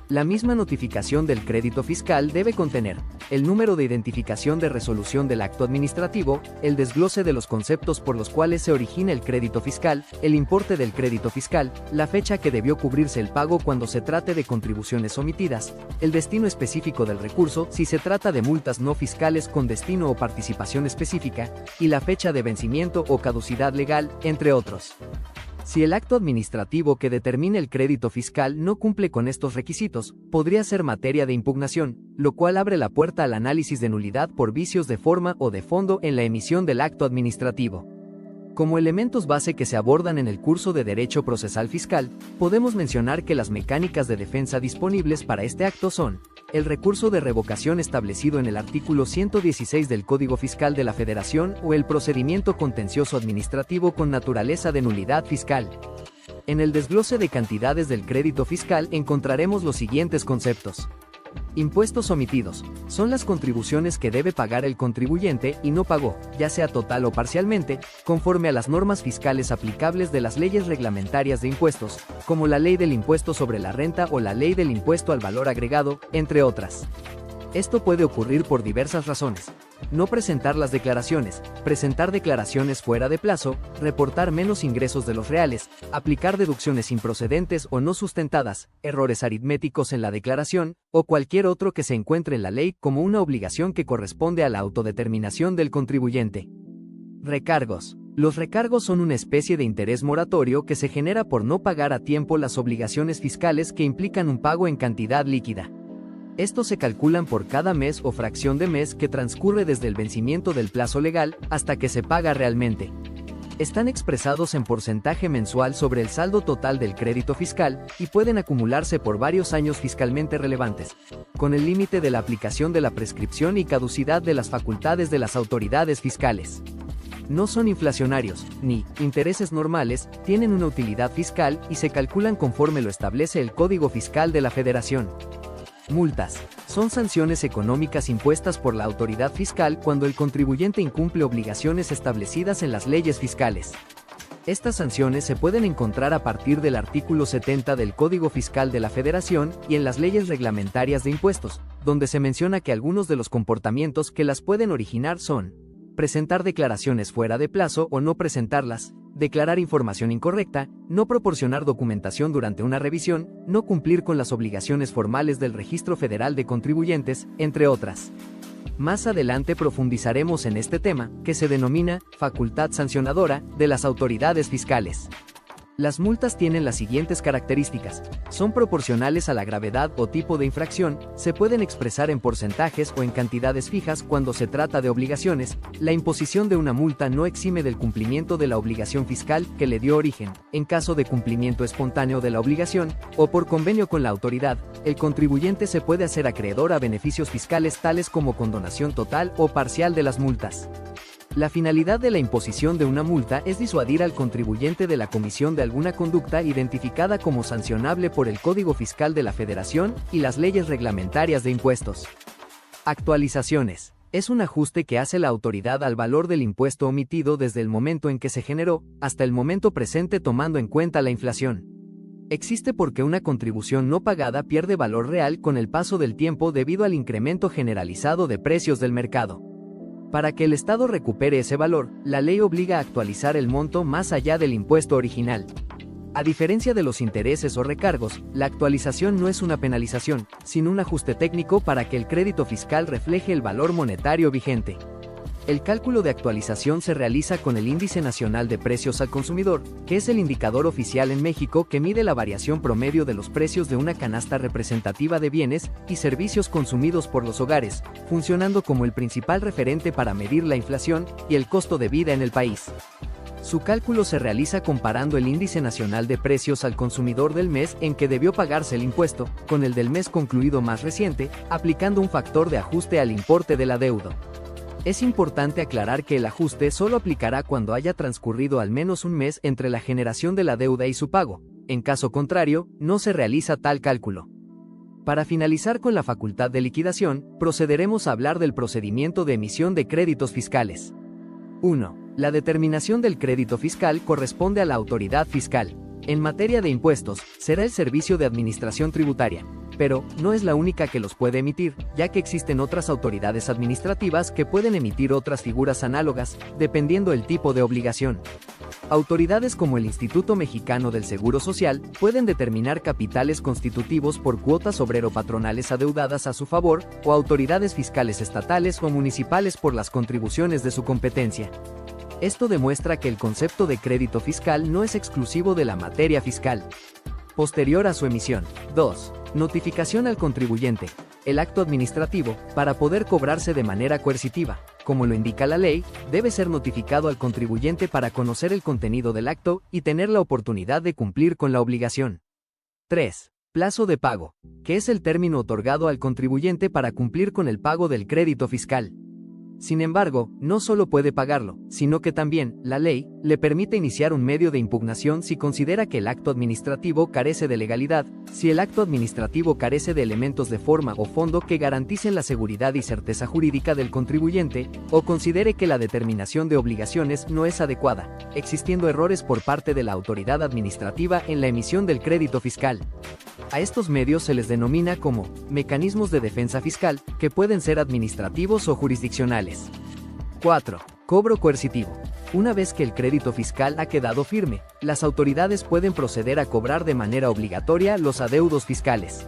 La misma notificación del crédito fiscal debe contener el número de identificación de resolución del acto administrativo, el desglose de los conceptos por los cuales se origina el crédito fiscal, el importe del crédito fiscal, la fecha que debió cubrirse el pago cuando se trate de contribuciones omitidas, el destino específico del recurso si se trata de multas no fiscales con destino o participación específica, y la fecha de vencimiento o caducidad legal, entre otros. Si el acto administrativo que determine el crédito fiscal no cumple con estos requisitos, podría ser materia de impugnación, lo cual abre la puerta al análisis de nulidad por vicios de forma o de fondo en la emisión del acto administrativo. Como elementos base que se abordan en el curso de Derecho Procesal Fiscal, podemos mencionar que las mecánicas de defensa disponibles para este acto son el recurso de revocación establecido en el artículo 116 del Código Fiscal de la Federación o el procedimiento contencioso administrativo con naturaleza de nulidad fiscal. En el desglose de cantidades del crédito fiscal encontraremos los siguientes conceptos. Impuestos omitidos. Son las contribuciones que debe pagar el contribuyente y no pagó, ya sea total o parcialmente, conforme a las normas fiscales aplicables de las leyes reglamentarias de impuestos, como la Ley del Impuesto sobre la Renta o la Ley del Impuesto al Valor Agregado, entre otras. Esto puede ocurrir por diversas razones. No presentar las declaraciones, presentar declaraciones fuera de plazo, reportar menos ingresos de los reales, aplicar deducciones improcedentes o no sustentadas, errores aritméticos en la declaración, o cualquier otro que se encuentre en la ley como una obligación que corresponde a la autodeterminación del contribuyente. Recargos. Los recargos son una especie de interés moratorio que se genera por no pagar a tiempo las obligaciones fiscales que implican un pago en cantidad líquida. Estos se calculan por cada mes o fracción de mes que transcurre desde el vencimiento del plazo legal hasta que se paga realmente. Están expresados en porcentaje mensual sobre el saldo total del crédito fiscal y pueden acumularse por varios años fiscalmente relevantes, con el límite de la aplicación de la prescripción y caducidad de las facultades de las autoridades fiscales. No son inflacionarios, ni intereses normales, tienen una utilidad fiscal y se calculan conforme lo establece el Código Fiscal de la Federación. Multas. Son sanciones económicas impuestas por la autoridad fiscal cuando el contribuyente incumple obligaciones establecidas en las leyes fiscales. Estas sanciones se pueden encontrar a partir del artículo 70 del Código Fiscal de la Federación y en las leyes reglamentarias de impuestos, donde se menciona que algunos de los comportamientos que las pueden originar son: presentar declaraciones fuera de plazo o no presentarlas, declarar información incorrecta, no proporcionar documentación durante una revisión, no cumplir con las obligaciones formales del Registro Federal de Contribuyentes, entre otras. Más adelante profundizaremos en este tema, que se denomina facultad sancionadora de las autoridades fiscales. Las multas tienen las siguientes características: son proporcionales a la gravedad o tipo de infracción, se pueden expresar en porcentajes o en cantidades fijas cuando se trata de obligaciones, la imposición de una multa no exime del cumplimiento de la obligación fiscal que le dio origen, en caso de cumplimiento espontáneo de la obligación, o por convenio con la autoridad, el contribuyente se puede hacer acreedor a beneficios fiscales tales como condonación total o parcial de las multas. La finalidad de la imposición de una multa es disuadir al contribuyente de la comisión de alguna conducta identificada como sancionable por el Código Fiscal de la Federación y las leyes reglamentarias de impuestos. Actualizaciones. Es un ajuste que hace la autoridad al valor del impuesto omitido desde el momento en que se generó hasta el momento presente tomando en cuenta la inflación. Existe porque una contribución no pagada pierde valor real con el paso del tiempo debido al incremento generalizado de precios del mercado. Para que el Estado recupere ese valor, la ley obliga a actualizar el monto más allá del impuesto original. A diferencia de los intereses o recargos, la actualización no es una penalización, sino un ajuste técnico para que el crédito fiscal refleje el valor monetario vigente. El cálculo de actualización se realiza con el Índice Nacional de Precios al Consumidor, que es el indicador oficial en México que mide la variación promedio de los precios de una canasta representativa de bienes y servicios consumidos por los hogares, funcionando como el principal referente para medir la inflación y el costo de vida en el país. Su cálculo se realiza comparando el Índice Nacional de Precios al Consumidor del mes en que debió pagarse el impuesto, con el del mes concluido más reciente, aplicando un factor de ajuste al importe del adeudo. Es importante aclarar que el ajuste solo aplicará cuando haya transcurrido al menos un mes entre la generación de la deuda y su pago. En caso contrario, no se realiza tal cálculo. Para finalizar con la facultad de liquidación, procederemos a hablar del procedimiento de emisión de créditos fiscales. 1. La determinación del crédito fiscal corresponde a la autoridad fiscal. En materia de impuestos, será el Servicio de Administración Tributaria, pero no es la única que los puede emitir, ya que existen otras autoridades administrativas que pueden emitir otras figuras análogas, dependiendo el tipo de obligación. Autoridades como el Instituto Mexicano del Seguro Social pueden determinar capitales constitutivos por cuotas obrero-patronales adeudadas a su favor, o autoridades fiscales estatales o municipales por las contribuciones de su competencia. Esto demuestra que el concepto de crédito fiscal no es exclusivo de la materia fiscal. Posterior a su emisión. 2. Notificación al contribuyente. El acto administrativo, para poder cobrarse de manera coercitiva, como lo indica la ley, debe ser notificado al contribuyente para conocer el contenido del acto y tener la oportunidad de cumplir con la obligación. 3. Plazo de pago, que es el término otorgado al contribuyente para cumplir con el pago del crédito fiscal. Sin embargo, no solo puede pagarlo, sino que también, la ley, le permite iniciar un medio de impugnación si considera que el acto administrativo carece de legalidad, si el acto administrativo carece de elementos de forma o fondo que garanticen la seguridad y certeza jurídica del contribuyente, o considere que la determinación de obligaciones no es adecuada, existiendo errores por parte de la autoridad administrativa en la emisión del crédito fiscal. A estos medios se les denomina como mecanismos de defensa fiscal, que pueden ser administrativos o jurisdiccionales. 4. Cobro coercitivo. Una vez que el crédito fiscal ha quedado firme, las autoridades pueden proceder a cobrar de manera obligatoria los adeudos fiscales.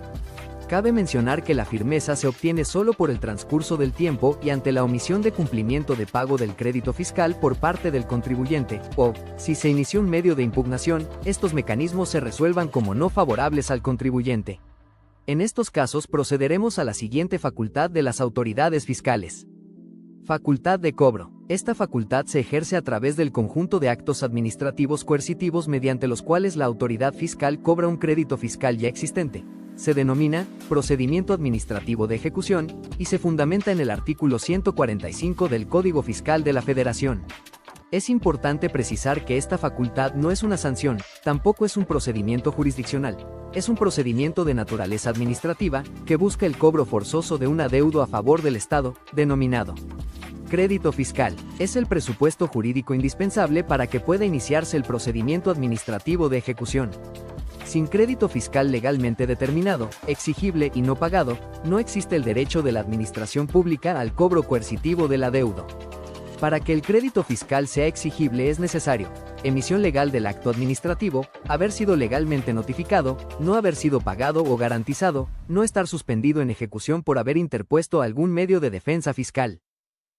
Cabe mencionar que la firmeza se obtiene solo por el transcurso del tiempo y ante la omisión de cumplimiento de pago del crédito fiscal por parte del contribuyente, o, si se inició un medio de impugnación, estos mecanismos se resuelvan como no favorables al contribuyente. En estos casos procederemos a la siguiente facultad de las autoridades fiscales. Facultad de cobro. Esta facultad se ejerce a través del conjunto de actos administrativos coercitivos mediante los cuales la autoridad fiscal cobra un crédito fiscal ya existente. Se denomina procedimiento administrativo de ejecución y se fundamenta en el artículo 145 del Código Fiscal de la Federación. Es importante precisar que esta facultad no es una sanción, tampoco es un procedimiento jurisdiccional. Es un procedimiento de naturaleza administrativa que busca el cobro forzoso de un adeudo a favor del Estado, denominado crédito fiscal. Es el presupuesto jurídico indispensable para que pueda iniciarse el procedimiento administrativo de ejecución. Sin crédito fiscal legalmente determinado, exigible y no pagado, no existe el derecho de la administración pública al cobro coercitivo del adeudo. Para que el crédito fiscal sea exigible es necesario: emisión legal del acto administrativo, haber sido legalmente notificado, no haber sido pagado o garantizado, no estar suspendido en ejecución por haber interpuesto algún medio de defensa fiscal.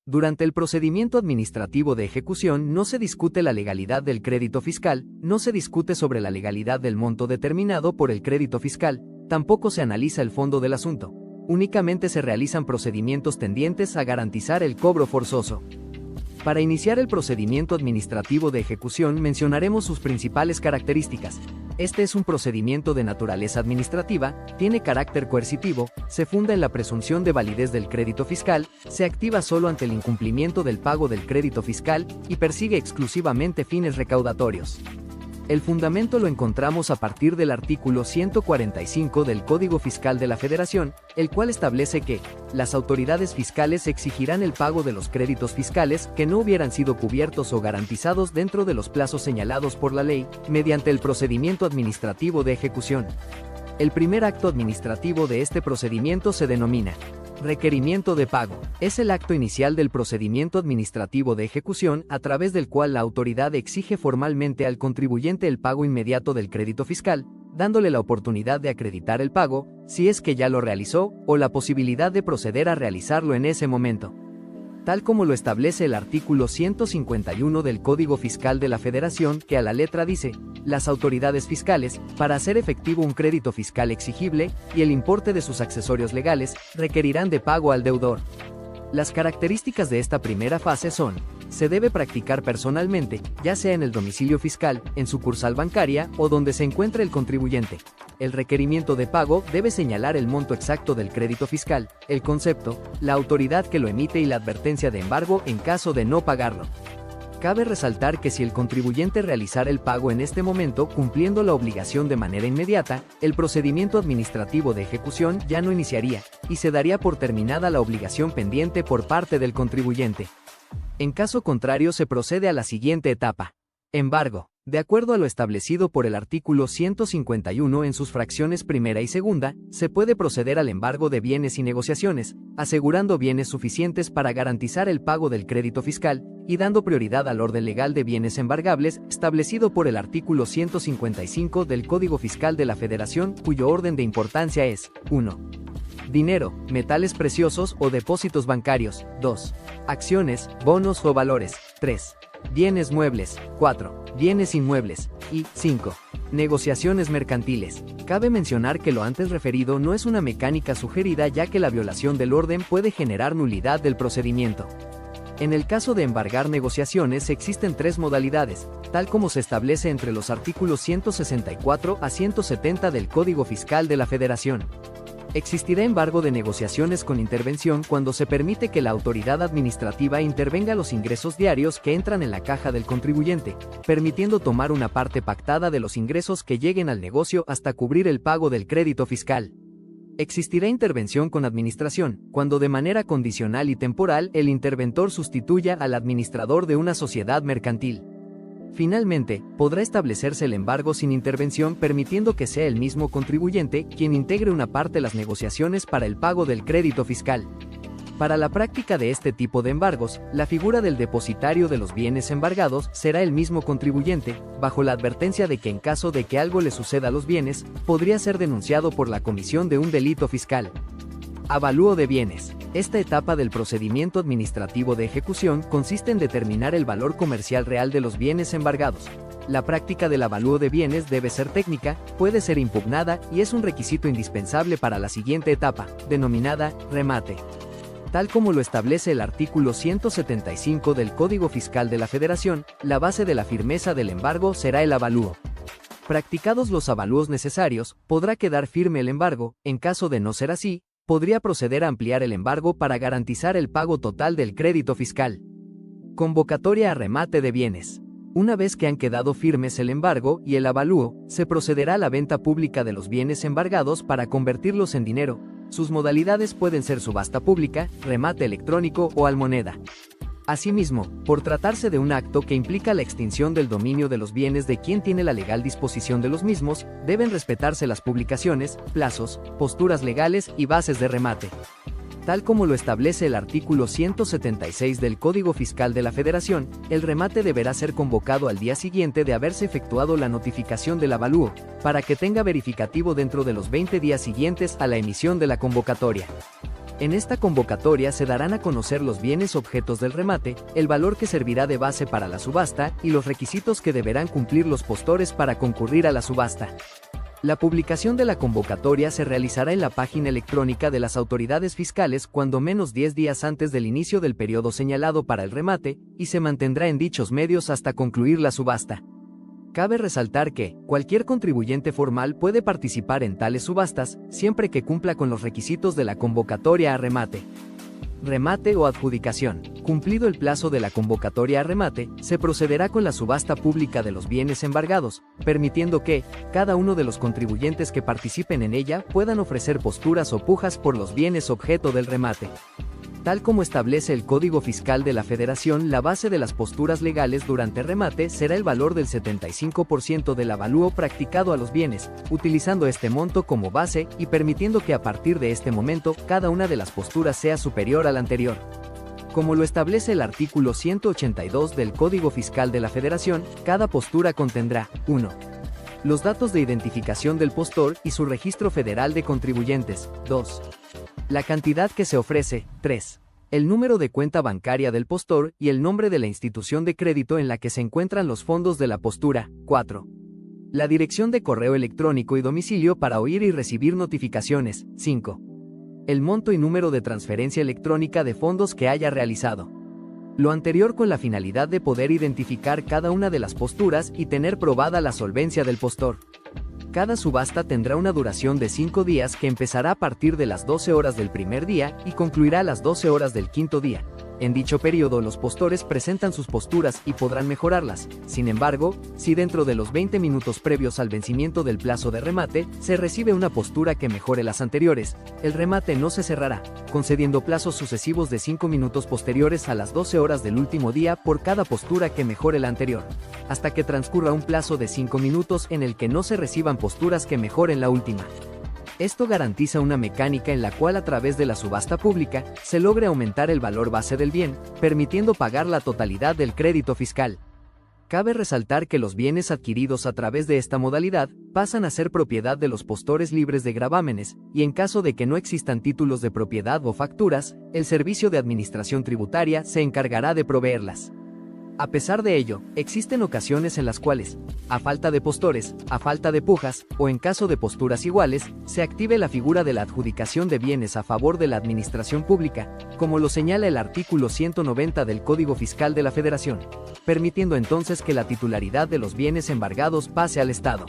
Durante el procedimiento administrativo de ejecución no se discute la legalidad del crédito fiscal, no se discute sobre la legalidad del monto determinado por el crédito fiscal, tampoco se analiza el fondo del asunto. Únicamente se realizan procedimientos tendientes a garantizar el cobro forzoso. Para iniciar el procedimiento administrativo de ejecución mencionaremos sus principales características. Este es un procedimiento de naturaleza administrativa, tiene carácter coercitivo, se funda en la presunción de validez del crédito fiscal, se activa solo ante el incumplimiento del pago del crédito fiscal y persigue exclusivamente fines recaudatorios. El fundamento lo encontramos a partir del artículo 145 del Código Fiscal de la Federación, el cual establece que las autoridades fiscales exigirán el pago de los créditos fiscales que no hubieran sido cubiertos o garantizados dentro de los plazos señalados por la ley, mediante el procedimiento administrativo de ejecución. El primer acto administrativo de este procedimiento se denomina requerimiento de pago. Es el acto inicial del procedimiento administrativo de ejecución a través del cual la autoridad exige formalmente al contribuyente el pago inmediato del crédito fiscal, dándole la oportunidad de acreditar el pago, si es que ya lo realizó, o la posibilidad de proceder a realizarlo en ese momento. Tal como lo establece el artículo 151 del Código Fiscal de la Federación, que a la letra dice: las autoridades fiscales, para hacer efectivo un crédito fiscal exigible, y el importe de sus accesorios legales, requerirán de pago al deudor. Las características de esta primera fase son: se debe practicar personalmente, ya sea en el domicilio fiscal, en sucursal bancaria o donde se encuentre el contribuyente. El requerimiento de pago debe señalar el monto exacto del crédito fiscal, el concepto, la autoridad que lo emite y la advertencia de embargo en caso de no pagarlo. Cabe resaltar que si el contribuyente realizara el pago en este momento cumpliendo la obligación de manera inmediata, el procedimiento administrativo de ejecución ya no iniciaría, y se daría por terminada la obligación pendiente por parte del contribuyente. En caso contrario se procede a la siguiente etapa: embargo. De acuerdo a lo establecido por el artículo 151 en sus fracciones primera y segunda, se puede proceder al embargo de bienes y negociaciones, asegurando bienes suficientes para garantizar el pago del crédito fiscal, y dando prioridad al orden legal de bienes embargables, establecido por el artículo 155 del Código Fiscal de la Federación, cuyo orden de importancia es: 1. Dinero, metales preciosos o depósitos bancarios. 2. Acciones, bonos o valores. 3. Bienes muebles. 4. Bienes inmuebles. Y 5. Negociaciones mercantiles. Cabe mencionar que lo antes referido no es una mecánica sugerida, ya que la violación del orden puede generar nulidad del procedimiento. En el caso de embargar negociaciones existen tres modalidades, tal como se establece entre los artículos 164 a 170 del Código Fiscal de la Federación. Existirá embargo de negociaciones con intervención cuando se permite que la autoridad administrativa intervenga los ingresos diarios que entran en la caja del contribuyente, permitiendo tomar una parte pactada de los ingresos que lleguen al negocio hasta cubrir el pago del crédito fiscal. Existirá intervención con administración, cuando de manera condicional y temporal el interventor sustituya al administrador de una sociedad mercantil. Finalmente, podrá establecerse el embargo sin intervención permitiendo que sea el mismo contribuyente quien integre una parte de las negociaciones para el pago del crédito fiscal. Para la práctica de este tipo de embargos, la figura del depositario de los bienes embargados será el mismo contribuyente, bajo la advertencia de que en caso de que algo le suceda a los bienes, podría ser denunciado por la comisión de un delito fiscal. Avalúo de bienes. Esta etapa del procedimiento administrativo de ejecución consiste en determinar el valor comercial real de los bienes embargados. La práctica del avalúo de bienes debe ser técnica, puede ser impugnada y es un requisito indispensable para la siguiente etapa, denominada remate. Tal como lo establece el artículo 175 del Código Fiscal de la Federación, la base de la firmeza del embargo será el avalúo. Practicados los avalúos necesarios, podrá quedar firme el embargo. En caso de no ser así, podría proceder a ampliar el embargo para garantizar el pago total del crédito fiscal. Convocatoria a remate de bienes. Una vez que han quedado firmes el embargo y el avalúo, se procederá a la venta pública de los bienes embargados para convertirlos en dinero. Sus modalidades pueden ser subasta pública, remate electrónico o almoneda. Asimismo, por tratarse de un acto que implica la extinción del dominio de los bienes de quien tiene la legal disposición de los mismos, deben respetarse las publicaciones, plazos, posturas legales y bases de remate. Tal como lo establece el artículo 176 del Código Fiscal de la Federación, el remate deberá ser convocado al día siguiente de haberse efectuado la notificación del avalúo, para que tenga verificativo dentro de los 20 días siguientes a la emisión de la convocatoria. En esta convocatoria se darán a conocer los bienes objetos del remate, el valor que servirá de base para la subasta y los requisitos que deberán cumplir los postores para concurrir a la subasta. La publicación de la convocatoria se realizará en la página electrónica de las autoridades fiscales cuando menos 10 días antes del inicio del periodo señalado para el remate, y se mantendrá en dichos medios hasta concluir la subasta. Cabe resaltar que, cualquier contribuyente formal puede participar en tales subastas, siempre que cumpla con los requisitos de la convocatoria a remate. Remate o adjudicación. Cumplido el plazo de la convocatoria a remate, se procederá con la subasta pública de los bienes embargados, permitiendo que, cada uno de los contribuyentes que participen en ella puedan ofrecer posturas o pujas por los bienes objeto del remate. Tal como establece el Código Fiscal de la Federación, la base de las posturas legales durante remate será el valor del 75% del avalúo practicado a los bienes, utilizando este monto como base y permitiendo que a partir de este momento cada una de las posturas sea superior a la anterior. Como lo establece el artículo 182 del Código Fiscal de la Federación, cada postura contendrá 1. Los datos de identificación del postor y su registro federal de contribuyentes. 2. La cantidad que se ofrece. 3. El número de cuenta bancaria del postor y el nombre de la institución de crédito en la que se encuentran los fondos de la postura. 4. La dirección de correo electrónico y domicilio para oír y recibir notificaciones. 5. El monto y número de transferencia electrónica de fondos que haya realizado. Lo anterior con la finalidad de poder identificar cada una de las posturas y tener probada la solvencia del postor. Cada subasta tendrá una duración de 5 días que empezará a partir de las 12 horas del primer día y concluirá a las 12 horas del quinto día. En dicho periodo los postores presentan sus posturas y podrán mejorarlas. Sin embargo, si dentro de los 20 minutos previos al vencimiento del plazo de remate, se recibe una postura que mejore las anteriores, el remate no se cerrará, concediendo plazos sucesivos de 5 minutos posteriores a las 12 horas del último día por cada postura que mejore la anterior, hasta que transcurra un plazo de 5 minutos en el que no se reciban posturas que mejoren la última. Esto garantiza una mecánica en la cual a través de la subasta pública se logre aumentar el valor base del bien, permitiendo pagar la totalidad del crédito fiscal. Cabe resaltar que los bienes adquiridos a través de esta modalidad pasan a ser propiedad de los postores libres de gravámenes, y en caso de que no existan títulos de propiedad o facturas, el Servicio de Administración Tributaria se encargará de proveerlas. A pesar de ello, existen ocasiones en las cuales, a falta de postores, a falta de pujas, o en caso de posturas iguales, se active la figura de la adjudicación de bienes a favor de la administración pública, como lo señala el artículo 190 del Código Fiscal de la Federación, permitiendo entonces que la titularidad de los bienes embargados pase al Estado.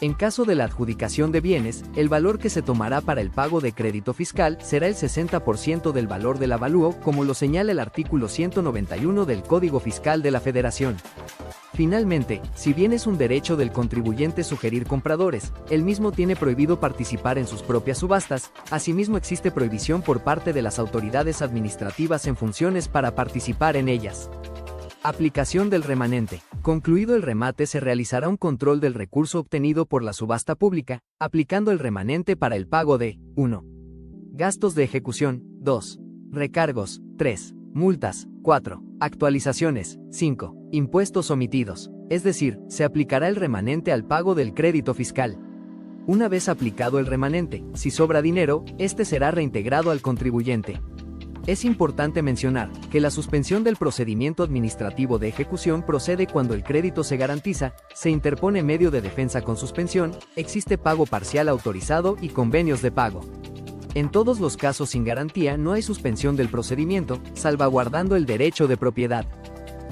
En caso de la adjudicación de bienes, el valor que se tomará para el pago de crédito fiscal será el 60% del valor del avalúo, como lo señala el artículo 191 del Código Fiscal de la Federación. Finalmente, si bien es un derecho del contribuyente sugerir compradores, él mismo tiene prohibido participar en sus propias subastas. Asimismo, existe prohibición por parte de las autoridades administrativas en funciones para participar en ellas. Aplicación del remanente. Concluido el remate, se realizará un control del recurso obtenido por la subasta pública, aplicando el remanente para el pago de 1. Gastos de ejecución, 2. Recargos, 3. Multas, 4. Actualizaciones, 5. Impuestos omitidos. Es decir, se aplicará el remanente al pago del crédito fiscal. Una vez aplicado el remanente, si sobra dinero, este será reintegrado al contribuyente. Es importante mencionar que la suspensión del procedimiento administrativo de ejecución procede cuando el crédito se garantiza, se interpone medio de defensa con suspensión, existe pago parcial autorizado y convenios de pago. En todos los casos sin garantía no hay suspensión del procedimiento, salvaguardando el derecho de propiedad.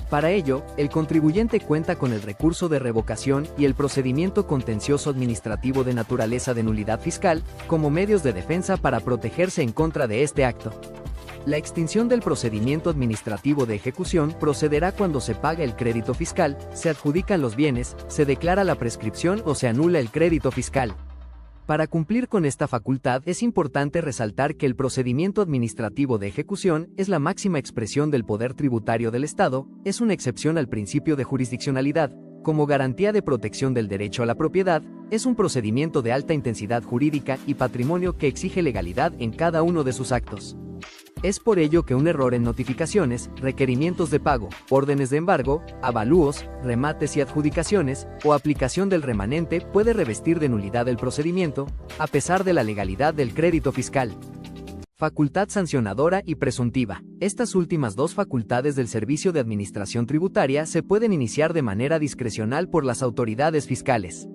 Para ello, el contribuyente cuenta con el recurso de revocación y el procedimiento contencioso administrativo de naturaleza de nulidad fiscal, como medios de defensa para protegerse en contra de este acto. La extinción del procedimiento administrativo de ejecución procederá cuando se paga el crédito fiscal, se adjudican los bienes, se declara la prescripción o se anula el crédito fiscal. Para cumplir con esta facultad es importante resaltar que el procedimiento administrativo de ejecución es la máxima expresión del poder tributario del Estado, es una excepción al principio de jurisdiccionalidad, como garantía de protección del derecho a la propiedad, es un procedimiento de alta intensidad jurídica y patrimonio que exige legalidad en cada uno de sus actos. Es por ello que un error en notificaciones, requerimientos de pago, órdenes de embargo, avalúos, remates y adjudicaciones, o aplicación del remanente puede revestir de nulidad el procedimiento, a pesar de la legalidad del crédito fiscal. Facultad sancionadora y presuntiva. Estas últimas dos facultades del Servicio de Administración Tributaria se pueden iniciar de manera discrecional por las autoridades fiscales.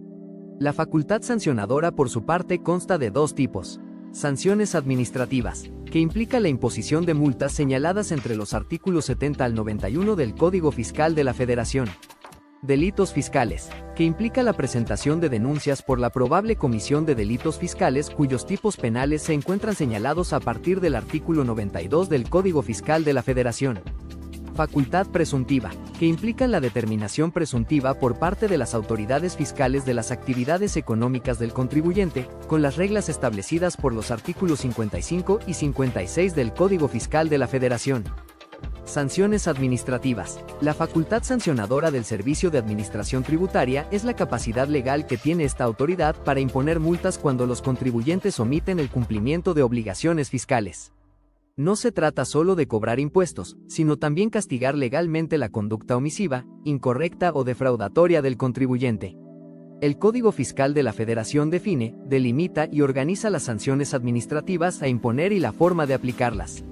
La facultad sancionadora, por su parte, consta de dos tipos. Sanciones administrativas, que implica la imposición de multas señaladas entre los artículos 70 al 91 del Código Fiscal de la Federación. Delitos fiscales, que implica la presentación de denuncias por la probable comisión de delitos fiscales cuyos tipos penales se encuentran señalados a partir del artículo 92 del Código Fiscal de la Federación. Facultad presuntiva, que implica la determinación presuntiva por parte de las autoridades fiscales de las actividades económicas del contribuyente, con las reglas establecidas por los artículos 55 y 56 del Código Fiscal de la Federación. Sanciones administrativas. La facultad sancionadora del Servicio de Administración Tributaria es la capacidad legal que tiene esta autoridad para imponer multas cuando los contribuyentes omiten el cumplimiento de obligaciones fiscales. No se trata solo de cobrar impuestos, sino también castigar legalmente la conducta omisiva, incorrecta o defraudatoria del contribuyente. El Código Fiscal de la Federación define, delimita y organiza las sanciones administrativas a imponer y la forma de aplicarlas.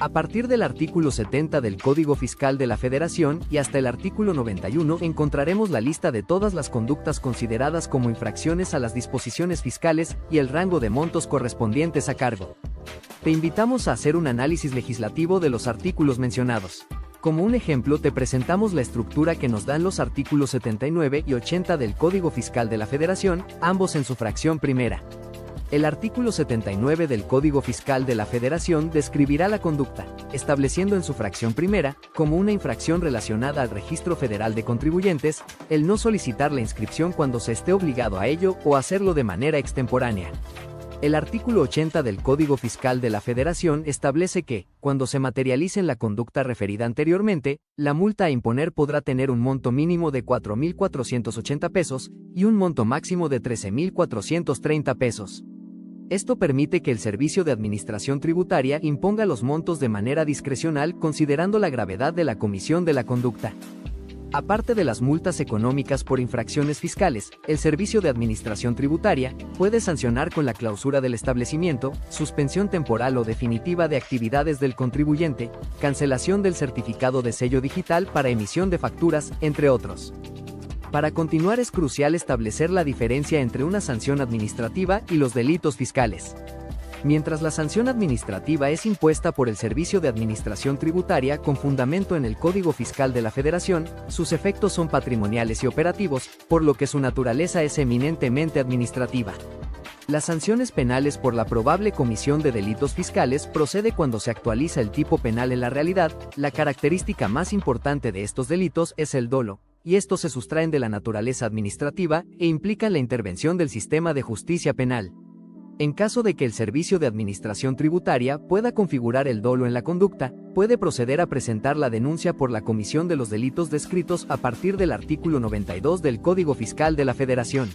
A partir del artículo 70 del Código Fiscal de la Federación y hasta el artículo 91 encontraremos la lista de todas las conductas consideradas como infracciones a las disposiciones fiscales y el rango de montos correspondientes a cargo. Te invitamos a hacer un análisis legislativo de los artículos mencionados. Como un ejemplo, te presentamos la estructura que nos dan los artículos 79 y 80 del Código Fiscal de la Federación, ambos en su fracción primera. El artículo 79 del Código Fiscal de la Federación describirá la conducta, estableciendo en su fracción primera, como una infracción relacionada al Registro Federal de Contribuyentes, el no solicitar la inscripción cuando se esté obligado a ello o hacerlo de manera extemporánea. El artículo 80 del Código Fiscal de la Federación establece que, cuando se materialice en la conducta referida anteriormente, la multa a imponer podrá tener un monto mínimo de 4.480 pesos y un monto máximo de 13.430 pesos. Esto permite que el Servicio de Administración Tributaria imponga los montos de manera discrecional considerando la gravedad de la comisión de la conducta. Aparte de las multas económicas por infracciones fiscales, el Servicio de Administración Tributaria puede sancionar con la clausura del establecimiento, suspensión temporal o definitiva de actividades del contribuyente, cancelación del certificado de sello digital para emisión de facturas, entre otros. Para continuar es crucial establecer la diferencia entre una sanción administrativa y los delitos fiscales. Mientras la sanción administrativa es impuesta por el Servicio de Administración Tributaria con fundamento en el Código Fiscal de la Federación, sus efectos son patrimoniales y operativos, por lo que su naturaleza es eminentemente administrativa. Las sanciones penales por la probable comisión de delitos fiscales procede cuando se actualiza el tipo penal en la realidad. La característica más importante de estos delitos es el dolo, y estos se sustraen de la naturaleza administrativa e implican la intervención del sistema de justicia penal. En caso de que el Servicio de Administración Tributaria pueda configurar el dolo en la conducta, puede proceder a presentar la denuncia por la comisión de los delitos descritos a partir del artículo 92 del Código Fiscal de la Federación.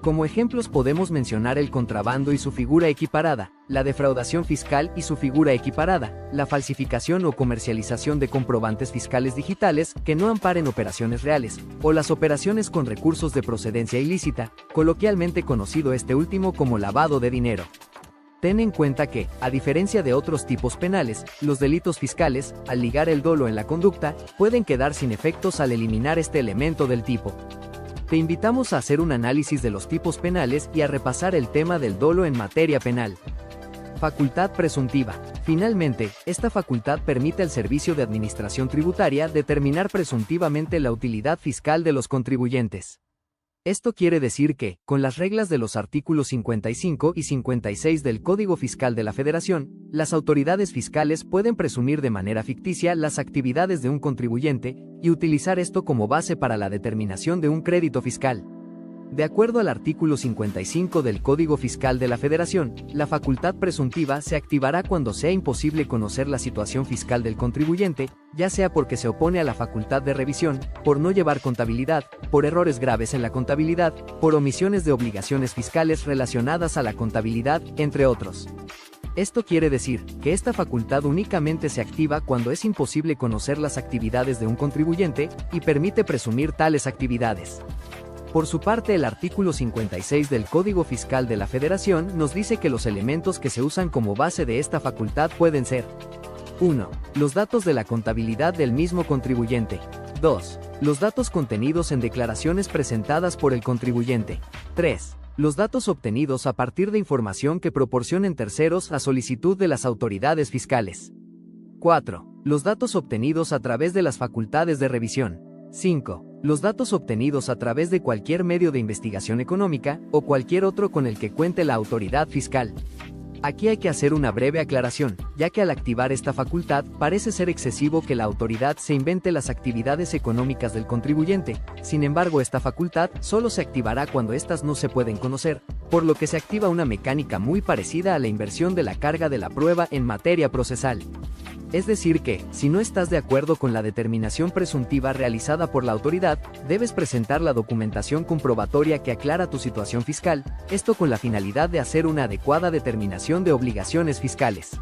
Como ejemplos podemos mencionar el contrabando y su figura equiparada, la defraudación fiscal y su figura equiparada, la falsificación o comercialización de comprobantes fiscales digitales que no amparen operaciones reales, o las operaciones con recursos de procedencia ilícita, coloquialmente conocido este último como lavado de dinero. Ten en cuenta que, a diferencia de otros tipos penales, los delitos fiscales, al ligar el dolo en la conducta, pueden quedar sin efectos al eliminar este elemento del tipo. Te invitamos a hacer un análisis de los tipos penales y a repasar el tema del dolo en materia penal. Facultad presuntiva. Finalmente, esta facultad permite al Servicio de Administración Tributaria determinar presuntivamente la utilidad fiscal de los contribuyentes. Esto quiere decir que, con las reglas de los artículos 55 y 56 del Código Fiscal de la Federación, las autoridades fiscales pueden presumir de manera ficticia las actividades de un contribuyente y utilizar esto como base para la determinación de un crédito fiscal. De acuerdo al artículo 55 del Código Fiscal de la Federación, la facultad presuntiva se activará cuando sea imposible conocer la situación fiscal del contribuyente, ya sea porque se opone a la facultad de revisión, por no llevar contabilidad, por errores graves en la contabilidad, por omisiones de obligaciones fiscales relacionadas a la contabilidad, entre otros. Esto quiere decir que esta facultad únicamente se activa cuando es imposible conocer las actividades de un contribuyente y permite presumir tales actividades. Por su parte, el artículo 56 del Código Fiscal de la Federación nos dice que los elementos que se usan como base de esta facultad pueden ser: 1. Los datos de la contabilidad del mismo contribuyente. 2. Los datos contenidos en declaraciones presentadas por el contribuyente. 3. Los datos obtenidos a partir de información que proporcionen terceros a solicitud de las autoridades fiscales. 4. Los datos obtenidos a través de las facultades de revisión. 5. Los datos obtenidos a través de cualquier medio de investigación económica o cualquier otro con el que cuente la autoridad fiscal. Aquí hay que hacer una breve aclaración, ya que al activar esta facultad parece ser excesivo que la autoridad se invente las actividades económicas del contribuyente. Sin embargo, esta facultad solo se activará cuando éstas no se pueden conocer, por lo que se activa una mecánica muy parecida a la inversión de la carga de la prueba en materia procesal. Es decir que, si no estás de acuerdo con la determinación presuntiva realizada por la autoridad, debes presentar la documentación comprobatoria que aclara tu situación fiscal, esto con la finalidad de hacer una adecuada determinación de obligaciones fiscales.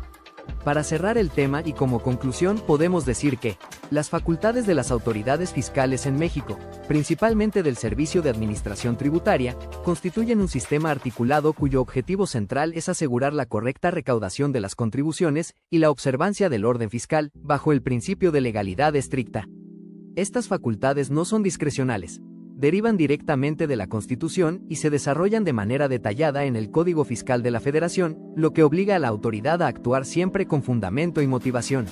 Para cerrar el tema y como conclusión podemos decir que, las facultades de las autoridades fiscales en México, principalmente del Servicio de Administración Tributaria, constituyen un sistema articulado cuyo objetivo central es asegurar la correcta recaudación de las contribuciones y la observancia del orden fiscal, bajo el principio de legalidad estricta. Estas facultades no son discrecionales, derivan directamente de la Constitución y se desarrollan de manera detallada en el Código Fiscal de la Federación, lo que obliga a la autoridad a actuar siempre con fundamento y motivación.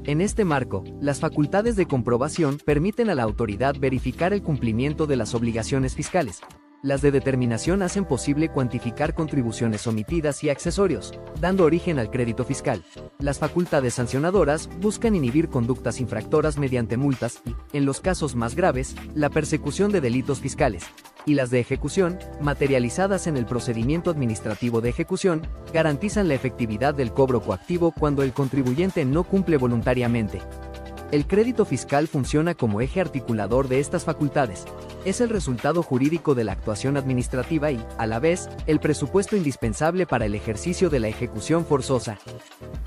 En este marco, las facultades de comprobación permiten a la autoridad verificar el cumplimiento de las obligaciones fiscales. Las de determinación hacen posible cuantificar contribuciones omitidas y accesorios, dando origen al crédito fiscal. Las facultades sancionadoras buscan inhibir conductas infractoras mediante multas y, en los casos más graves, la persecución de delitos fiscales. Y las de ejecución, materializadas en el procedimiento administrativo de ejecución, garantizan la efectividad del cobro coactivo cuando el contribuyente no cumple voluntariamente. El crédito fiscal funciona como eje articulador de estas facultades. Es el resultado jurídico de la actuación administrativa y, a la vez, el presupuesto indispensable para el ejercicio de la ejecución forzosa.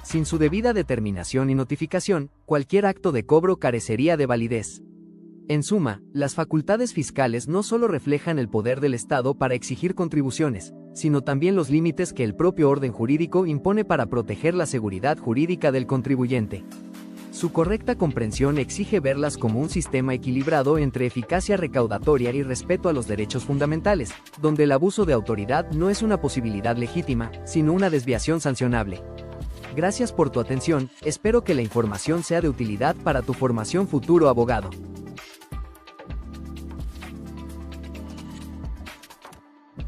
Sin su debida determinación y notificación, cualquier acto de cobro carecería de validez. En suma, las facultades fiscales no solo reflejan el poder del Estado para exigir contribuciones, sino también los límites que el propio orden jurídico impone para proteger la seguridad jurídica del contribuyente. Su correcta comprensión exige verlas como un sistema equilibrado entre eficacia recaudatoria y respeto a los derechos fundamentales, donde el abuso de autoridad no es una posibilidad legítima, sino una desviación sancionable. Gracias por tu atención, espero que la información sea de utilidad para tu formación futuro abogado.